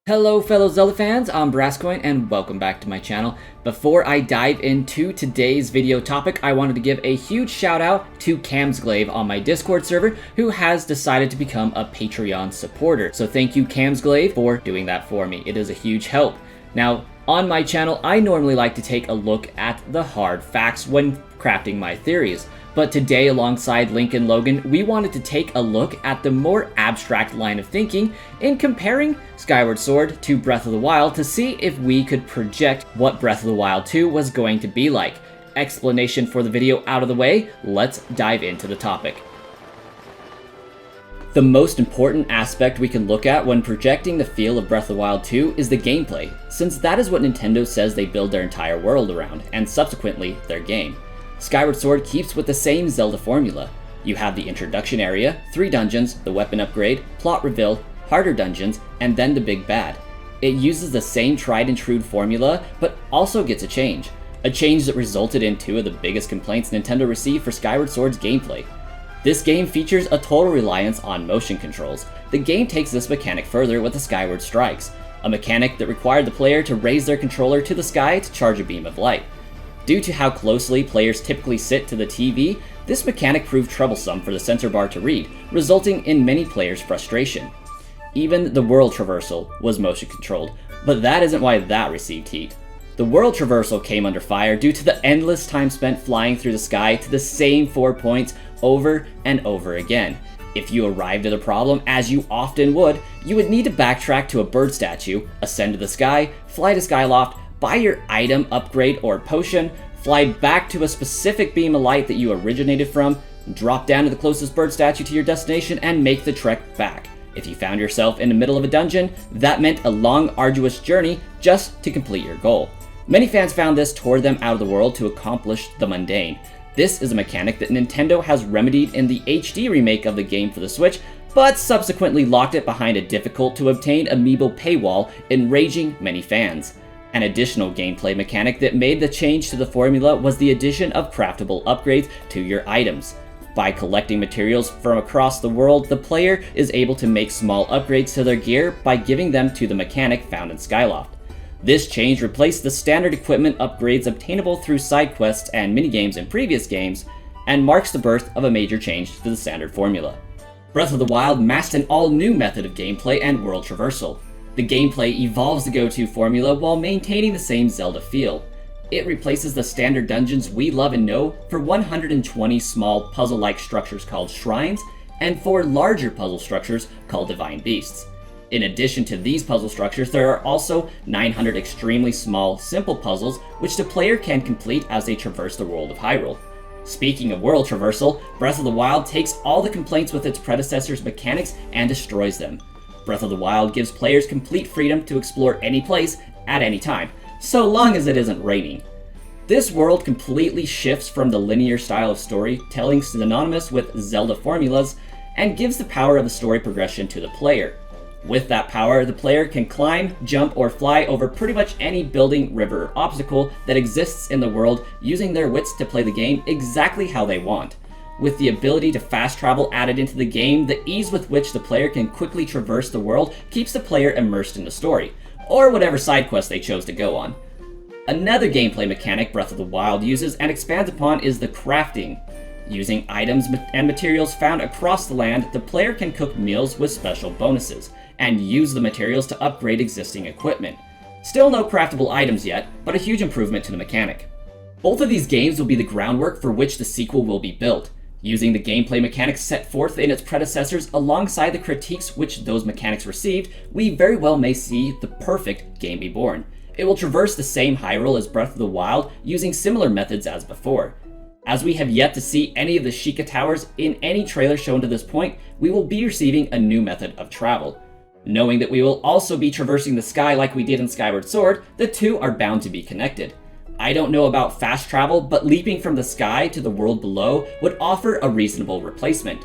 Hello fellow Zelda fans, I'm Brascoin and welcome back to my channel. Before I dive into today's video topic, I wanted to give a huge shout out to Camsglaive on my Discord server who has decided to become a Patreon supporter. So thank you Camsglaive for doing that for me. It is a huge help. Now, on my channel, I normally like to take a look at the hard facts when crafting my theories. But today, alongside LinkaLogan, we wanted to take a look at the more abstract line of thinking in comparing Skyward Sword to Breath of the Wild to see if we could project what Breath of the Wild 2 was going to be like. Explanation for the video out of the way, let's dive into the topic. The most important aspect we can look at when projecting the feel of Breath of the Wild 2 is the gameplay, since that is what Nintendo says they build their entire world around, and subsequently, their game. Skyward Sword keeps with the same Zelda formula. You have the introduction area, 3 dungeons, the weapon upgrade, plot reveal, harder dungeons, and then the big bad. It uses the same tried and true formula, but also gets a change that resulted in 2 of the biggest complaints Nintendo received for Skyward Sword's gameplay. This game features a total reliance on motion controls. The game takes this mechanic further with the Skyward Strikes, a mechanic that required the player to raise their controller to the sky to charge a beam of light. Due to how closely players typically sit to the TV, this mechanic proved troublesome for the sensor bar to read, resulting in many players' frustration. Even the world traversal was motion controlled, but that isn't why that received heat. The world traversal came under fire due to the endless time spent flying through the sky to the same 4 points over and over again. If you arrived at a problem, as you often would, you would need to backtrack to a bird statue, ascend to the sky, fly to Skyloft, buy your item, upgrade, or potion, fly back to a specific beam of light that you originated from, drop down to the closest bird statue to your destination, and make the trek back. If you found yourself in the middle of a dungeon, that meant a long, arduous journey just to complete your goal. Many fans found this tore them out of the world to accomplish the mundane. This is a mechanic that Nintendo has remedied in the HD remake of the game for the Switch, but subsequently locked it behind a difficult-to-obtain Amiibo paywall, enraging many fans. An additional gameplay mechanic that made the change to the formula was the addition of craftable upgrades to your items. By collecting materials from across the world, the player is able to make small upgrades to their gear by giving them to the mechanic found in Skyloft. This change replaced the standard equipment upgrades obtainable through side quests and minigames in previous games, and marks the birth of a major change to the standard formula. Breath of the Wild masked an all-new method of gameplay and world traversal. The gameplay evolves the go-to formula while maintaining the same Zelda feel. It replaces the standard dungeons we love and know for 120 small puzzle-like structures called shrines, and 4 larger puzzle structures called divine beasts. In addition to these puzzle structures, there are also 900 extremely small, simple puzzles which the player can complete as they traverse the world of Hyrule. Speaking of world traversal, Breath of the Wild takes all the complaints with its predecessor's mechanics and destroys them. Breath of the Wild gives players complete freedom to explore any place at any time, so long as it isn't raining. This world completely shifts from the linear style of storytelling synonymous with Zelda formulas and gives the power of the story progression to the player. With that power, the player can climb, jump, or fly over pretty much any building, river, or obstacle that exists in the world, using their wits to play the game exactly how they want. With the ability to fast travel added into the game, the ease with which the player can quickly traverse the world keeps the player immersed in the story, or whatever side quest they chose to go on. Another gameplay mechanic Breath of the Wild uses and expands upon is the crafting. Using items and materials found across the land, the player can cook meals with special bonuses, and use the materials to upgrade existing equipment. Still no craftable items yet, but a huge improvement to the mechanic. Both of these games will be the groundwork for which the sequel will be built. Using the gameplay mechanics set forth in its predecessors alongside the critiques which those mechanics received, we very well may see the perfect game be born. It will traverse the same Hyrule as Breath of the Wild using similar methods as before. As we have yet to see any of the Sheikah Towers in any trailer shown to this point, we will be receiving a new method of travel. Knowing that we will also be traversing the sky like we did in Skyward Sword, the two are bound to be connected. I don't know about fast travel, but leaping from the sky to the world below would offer a reasonable replacement.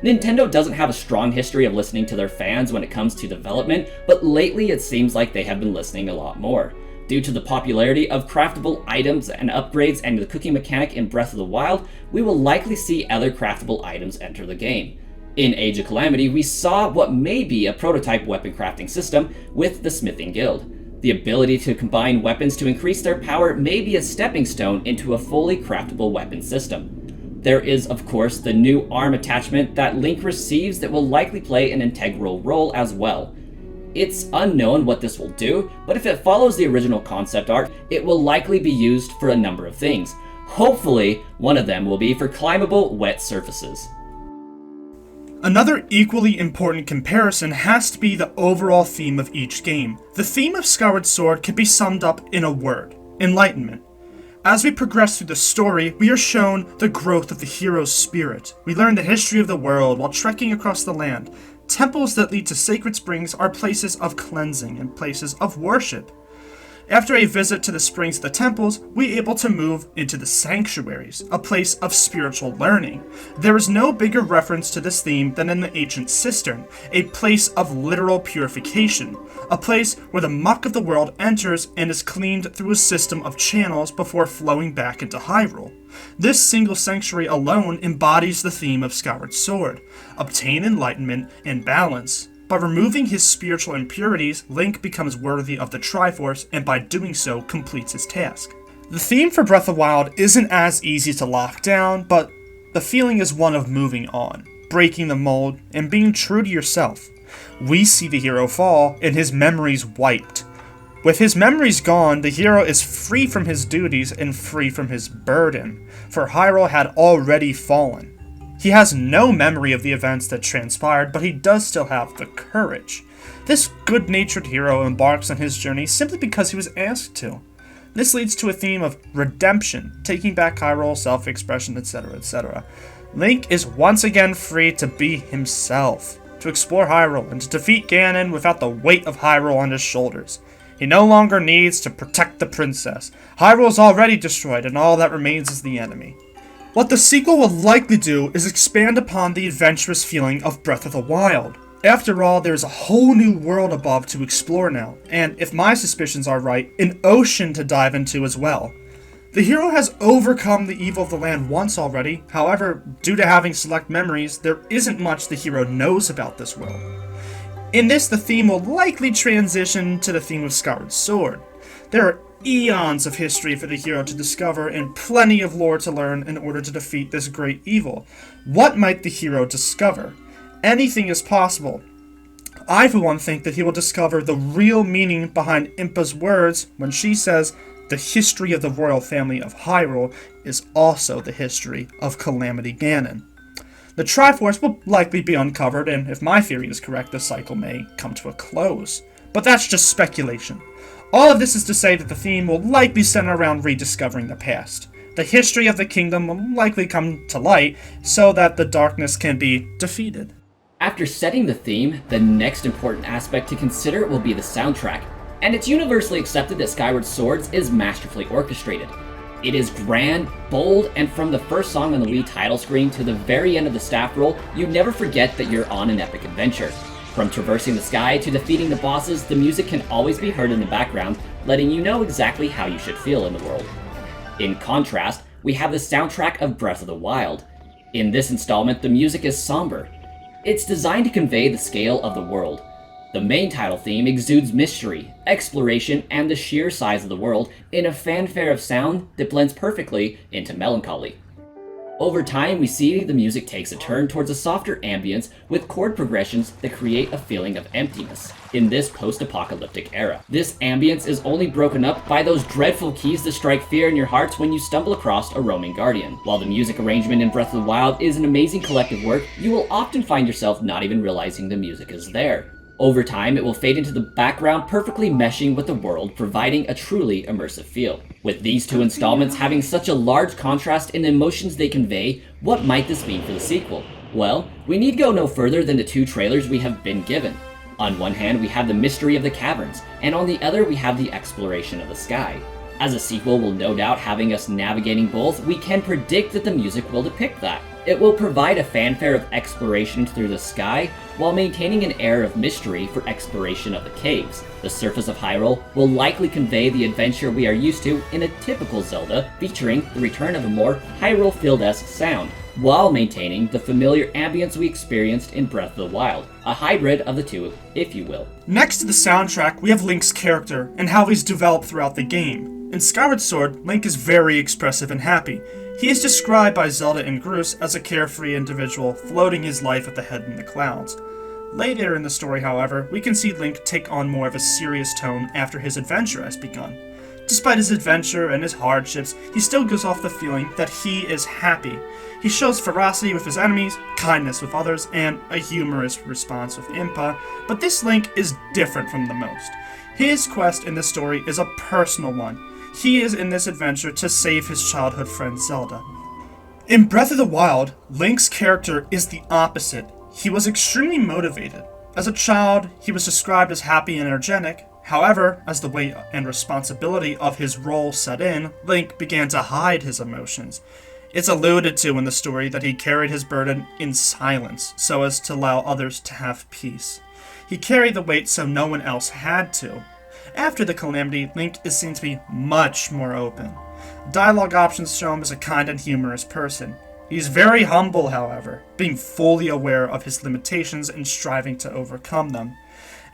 Nintendo doesn't have a strong history of listening to their fans when it comes to development, but lately it seems like they have been listening a lot more. Due to the popularity of craftable items and upgrades and the cooking mechanic in Breath of the Wild, we will likely see other craftable items enter the game. In Age of Calamity, we saw what may be a prototype weapon crafting system with the Smithing Guild. The ability to combine weapons to increase their power may be a stepping stone into a fully craftable weapon system. There is, of course, the new arm attachment that Link receives that will likely play an integral role as well. It's unknown what this will do, but if it follows the original concept art, it will likely be used for a number of things. Hopefully, one of them will be for climbable wet surfaces. Another equally important comparison has to be the overall theme of each game. The theme of Skyward Sword can be summed up in a word: enlightenment. As we progress through the story, we are shown the growth of the hero's spirit. We learn the history of the world while trekking across the land. Temples that lead to sacred springs are places of cleansing and places of worship. After a visit to the springs of the temples, we are able to move into the sanctuaries, a place of spiritual learning. There is no bigger reference to this theme than in the ancient cistern, a place of literal purification, a place where the muck of the world enters and is cleaned through a system of channels before flowing back into Hyrule. This single sanctuary alone embodies the theme of Skyward Sword: obtain enlightenment and balance. By removing his spiritual impurities, Link becomes worthy of the Triforce, and by doing so, completes his task. The theme for Breath of the Wild isn't as easy to lock down, but the feeling is one of moving on, breaking the mold, and being true to yourself. We see the hero fall, and his memories wiped. With his memories gone, the hero is free from his duties and free from his burden, for Hyrule had already fallen. He has no memory of the events that transpired, but he does still have the courage. This good-natured hero embarks on his journey simply because he was asked to. This leads to a theme of redemption, taking back Hyrule, self-expression, etc., etc. Link is once again free to be himself, to explore Hyrule, and to defeat Ganon without the weight of Hyrule on his shoulders. He no longer needs to protect the princess. Hyrule is already destroyed, and all that remains is the enemy. What the sequel will likely do is expand upon the adventurous feeling of Breath of the Wild. After all, there's a whole new world above to explore now, and if my suspicions are right, an ocean to dive into as well. The hero has overcome the evil of the land once already, however, due to having select memories, there isn't much the hero knows about this world. In this, the theme will likely transition to the theme of Skyward Sword. There are eons of history for the hero to discover and plenty of lore to learn in order to defeat this great evil. What might the hero discover? Anything is possible. I, for one, think that he will discover the real meaning behind Impa's words when she says the history of the royal family of Hyrule is also the history of Calamity Ganon. The Triforce will likely be uncovered, and if my theory is correct, the cycle may come to a close. But that's just speculation. All of this is to say that the theme will likely center around rediscovering the past. The history of the kingdom will likely come to light so that the darkness can be defeated. After setting the theme, the next important aspect to consider will be the soundtrack, and it's universally accepted that Skyward Swords is masterfully orchestrated. It is grand, bold, and from the first song on the Wii title screen to the very end of the staff roll, you never forget that you're on an epic adventure. From traversing the sky to defeating the bosses, the music can always be heard in the background, letting you know exactly how you should feel in the world. In contrast, we have the soundtrack of Breath of the Wild. In this installment, the music is somber. It's designed to convey the scale of the world. The main title theme exudes mystery, exploration, and the sheer size of the world in a fanfare of sound that blends perfectly into melancholy. Over time, we see the music takes a turn towards a softer ambience with chord progressions that create a feeling of emptiness in this post-apocalyptic era. This ambience is only broken up by those dreadful keys that strike fear in your hearts when you stumble across a roaming guardian. While the music arrangement in Breath of the Wild is an amazing collective work, you will often find yourself not even realizing the music is there. Over time, it will fade into the background, perfectly meshing with the world, providing a truly immersive feel. With these two installments having such a large contrast in the emotions they convey, what might this mean for the sequel? Well, we need go no further than the two trailers we have been given. On one hand, we have the mystery of the caverns, and on the other, we have the exploration of the sky. As a sequel will no doubt having us navigating both, we can predict that the music will depict that. It will provide a fanfare of exploration through the sky, while maintaining an air of mystery for exploration of the caves. The surface of Hyrule will likely convey the adventure we are used to in a typical Zelda, featuring the return of a more Hyrule-filled-esque sound. while maintaining the familiar ambience we experienced in Breath of the Wild, a hybrid of the two, if you will. Next to the soundtrack, we have Link's character and how he's developed throughout the game. In Skyward Sword, Link is very expressive and happy. He is described by Zelda and Groose as a carefree individual floating his life with the head in the clouds. Later in the story, however, we can see Link take on more of a serious tone after his adventure has begun. Despite his adventure and his hardships, he still gives off the feeling that he is happy. He shows ferocity with his enemies, kindness with others, and a humorous response with Impa, but this Link is different from the most. His quest in this story is a personal one. He is in this adventure to save his childhood friend Zelda. In Breath of the Wild, Link's character is the opposite. He was extremely motivated. As a child, he was described as happy and energetic. However, as the weight and responsibility of his role set in, Link began to hide his emotions. It's alluded to in the story that he carried his burden in silence so as to allow others to have peace. He carried the weight so no one else had to. After the calamity, Link is seen to be much more open. Dialogue options show him as a kind and humorous person. He's very humble, however, being fully aware of his limitations and striving to overcome them.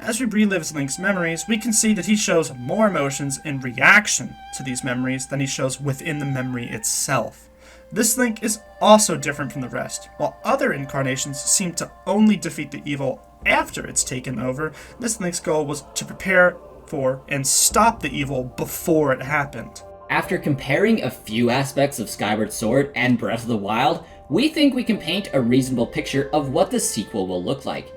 As we relive Link's memories, we can see that he shows more emotions in reaction to these memories than he shows within the memory itself. This Link is also different from the rest. While other incarnations seem to only defeat the evil after it's taken over, this Link's goal was to prepare for and stop the evil before it happened. After comparing a few aspects of Skyward Sword and Breath of the Wild, we think we can paint a reasonable picture of what the sequel will look like.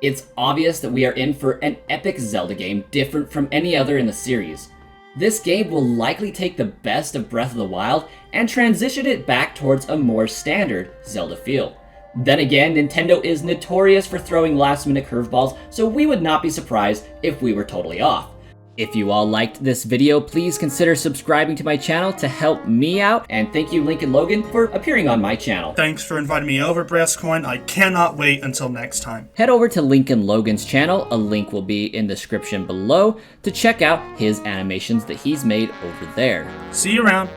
It's obvious that we are in for an epic Zelda game different from any other in the series. This game will likely take the best of Breath of the Wild and transition it back towards a more standard Zelda feel. Then again, Nintendo is notorious for throwing last-minute curveballs, so we would not be surprised if we were totally off. If you all liked this video, please consider subscribing to my channel to help me out, and thank you LinkaLogan for appearing on my channel. Thanks for inviting me over, Brasscoin. I cannot wait until next time. Head over to LinkaLogan's channel, a link will be in the description below, to check out his animations that he's made over there. See you around.